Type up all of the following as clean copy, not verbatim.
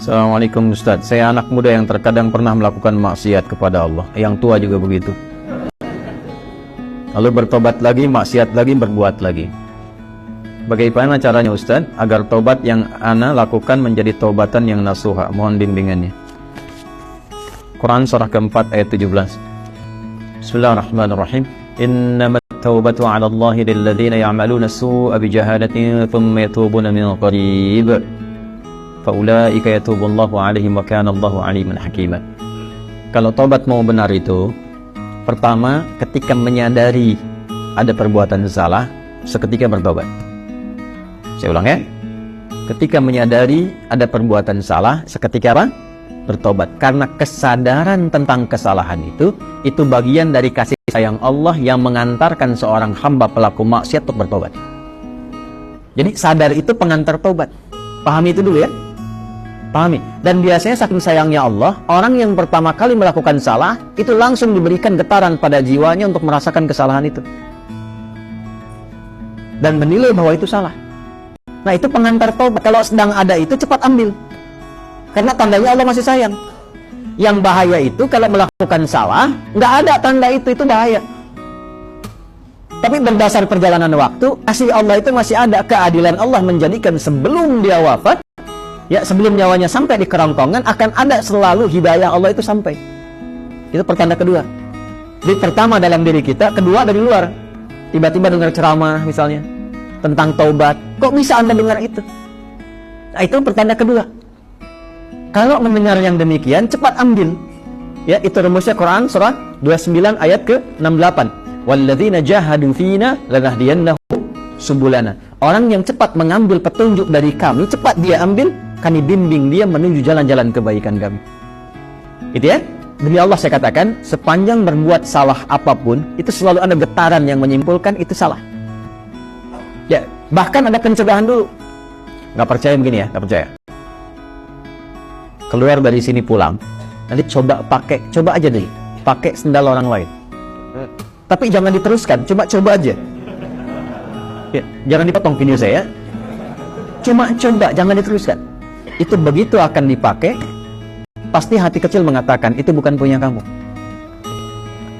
Assalamualaikum Ustaz, saya anak muda yang terkadang pernah melakukan maksiat kepada Allah. Yang tua juga begitu. Lalu bertobat lagi, maksiat lagi, berbuat lagi. Bagaimana caranya Ustaz agar tobat yang ana lakukan menjadi taubatan yang nasuha? Mohon bimbingannya. Quran surah keempat ayat 17. Bismillahirrahmanirrahim. Innamat taubatu 'ala Allahi lilladzina ya'maluna as-su'a bijahalatin thumma yatubuna min qarib. Faulaika yatubullahu 'alaihim wa kana Allahu 'aliman hakima. Kalau tobat mau benar itu, pertama ketika menyadari ada perbuatan salah, seketika bertobat. Saya ulang ya. Ketika menyadari ada perbuatan salah, seketika apa? Bertobat. Karena kesadaran tentang kesalahan itu bagian dari kasih sayang Allah yang mengantarkan seorang hamba pelaku maksiat untuk bertobat. Jadi sadar itu pengantar tobat. Pahami itu dulu ya. Pahami. Dan biasanya saking sayangnya Allah, orang yang pertama kali melakukan salah itu langsung diberikan getaran pada jiwanya untuk merasakan kesalahan itu dan menilai bahwa itu salah. Nah, itu pengantar tobat. Kalau sedang ada itu cepat ambil, karena tandanya Allah masih sayang. Yang bahaya itu kalau melakukan salah nggak ada tanda itu bahaya. Tapi berdasar perjalanan waktu, kasih Allah itu masih ada. Keadilan Allah menjadikan sebelum dia wafat, ya, sebelum nyawanya sampai di kerongkongan, akan ada selalu hidayah Allah itu sampai. Itu pertanda kedua. Jadi pertama dalam diri kita, kedua dari luar. Tiba-tiba dengar ceramah misalnya tentang taubat, kok bisa Anda dengar itu? Nah, itu pertanda kedua. Kalau mendengar yang demikian, cepat ambil. Ya, itu rumusnya Quran surah 29 ayat ke-68. Walladzina jahadu fina lanahdiyannahum subulana. Orang yang cepat mengambil petunjuk dari kami, cepat dia ambil, kami bimbing dia menuju jalan-jalan kebaikan kami. Itu ya. Demi Allah saya katakan, sepanjang berbuat salah apapun, itu selalu ada getaran yang menyimpulkan itu salah. Ya, bahkan ada pencegahan dulu. Nggak percaya begini ya, nggak percaya. Keluar dari sini pulang, nanti coba aja deh, pakai sendal orang lain. Tapi jangan diteruskan, coba aja. Ya, jangan dipotong video saya. Coba, jangan diteruskan. Itu begitu akan dipakai, pasti hati kecil mengatakan itu bukan punya kamu.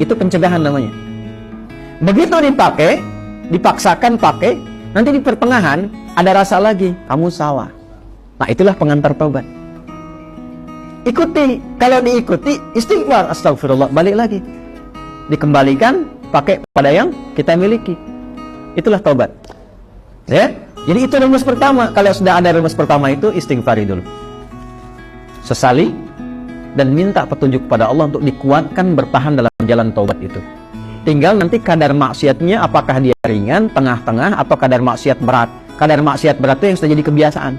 Itu pencegahan namanya. Begitu dipakai, dipaksakan pakai, nanti di pertengahan ada rasa lagi, kamu salah. Nah, itulah pengantar taubat. Ikuti, kalau diikuti istighfar, astagfirullah, balik lagi, dikembalikan pakai pada yang kita miliki. Itulah taubat. Ya, jadi itu rumus pertama. Kalau sudah ada rumus pertama itu, istighfari dulu, sesali, dan minta petunjuk kepada Allah untuk dikuatkan bertahan dalam jalan taubat itu. Tinggal nanti kadar maksiatnya, apakah dia ringan, tengah-tengah, atau kadar maksiat berat. Kadar maksiat berat itu yang sudah jadi kebiasaan.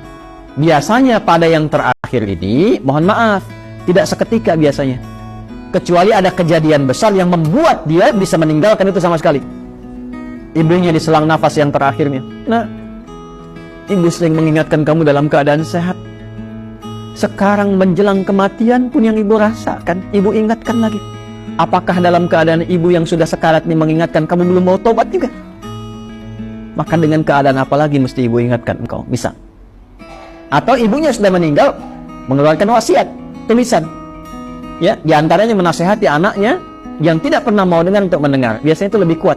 Biasanya pada yang terakhir ini, mohon maaf, tidak seketika biasanya. Kecuali ada kejadian besar yang membuat dia bisa meninggalkan itu sama sekali. Ibunya diselang nafas yang terakhirnya. Nah, ibu sering mengingatkan kamu dalam keadaan sehat. Sekarang menjelang kematian pun yang ibu rasakan, ibu ingatkan lagi. Apakah dalam keadaan ibu yang sudah sekarat ini mengingatkan kamu belum mau tobat juga? Maka dengan keadaan apa lagi mesti ibu ingatkan engkau? Bisa. Atau ibunya sudah meninggal, mengeluarkan wasiat, tulisan. Ya, diantaranya menasehati anaknya yang tidak pernah mau dengar untuk mendengar. Biasanya itu lebih kuat.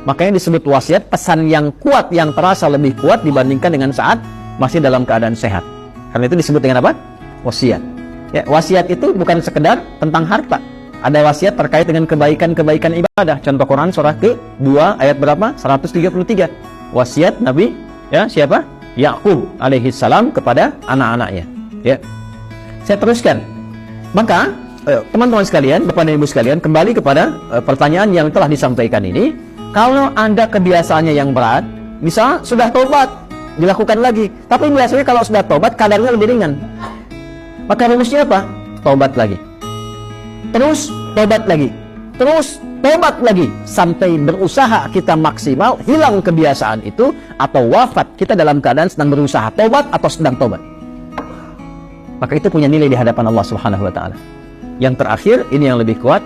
Makanya disebut wasiat, pesan yang kuat, yang terasa lebih kuat dibandingkan dengan saat masih dalam keadaan sehat. Karena itu disebut dengan apa? Wasiat. Ya, wasiat itu bukan sekedar tentang harta. Ada wasiat terkait dengan kebaikan-kebaikan ibadah. Contoh Quran surah ke-2 ayat berapa? 133. Wasiat Nabi, ya, siapa? Yakub alaihi salam kepada anak-anaknya. Ya. Saya teruskan. Maka teman-teman sekalian, Bapak dan Ibu sekalian, kembali kepada pertanyaan yang telah disampaikan ini. Kalau Anda kebiasaannya yang berat, misal sudah tobat, dilakukan lagi. Tapi biasanya kalau sudah tobat, kadarnya lebih ringan. Maka rumusnya apa? Tobat lagi. Terus tobat lagi. Terus tobat lagi. Sampai berusaha kita maksimal, hilang kebiasaan itu, atau wafat kita dalam keadaan sedang berusaha tobat atau sedang tobat. Maka itu punya nilai di hadapan Allah Subhanahu wa Ta'ala. Yang terakhir, ini yang lebih kuat.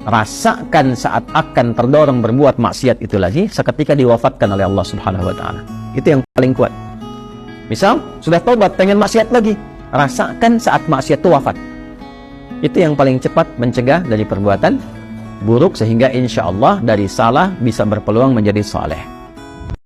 Rasakan saat akan terdorong berbuat maksiat itu lagi seketika diwafatkan oleh Allah Subhanahu wa Ta'ala. Itu yang paling kuat. Misal sudah tobat, pengen maksiat lagi, rasakan saat maksiat itu wafat. Itu yang paling cepat mencegah dari perbuatan buruk, sehingga insya Allah dari salah bisa berpeluang menjadi saleh.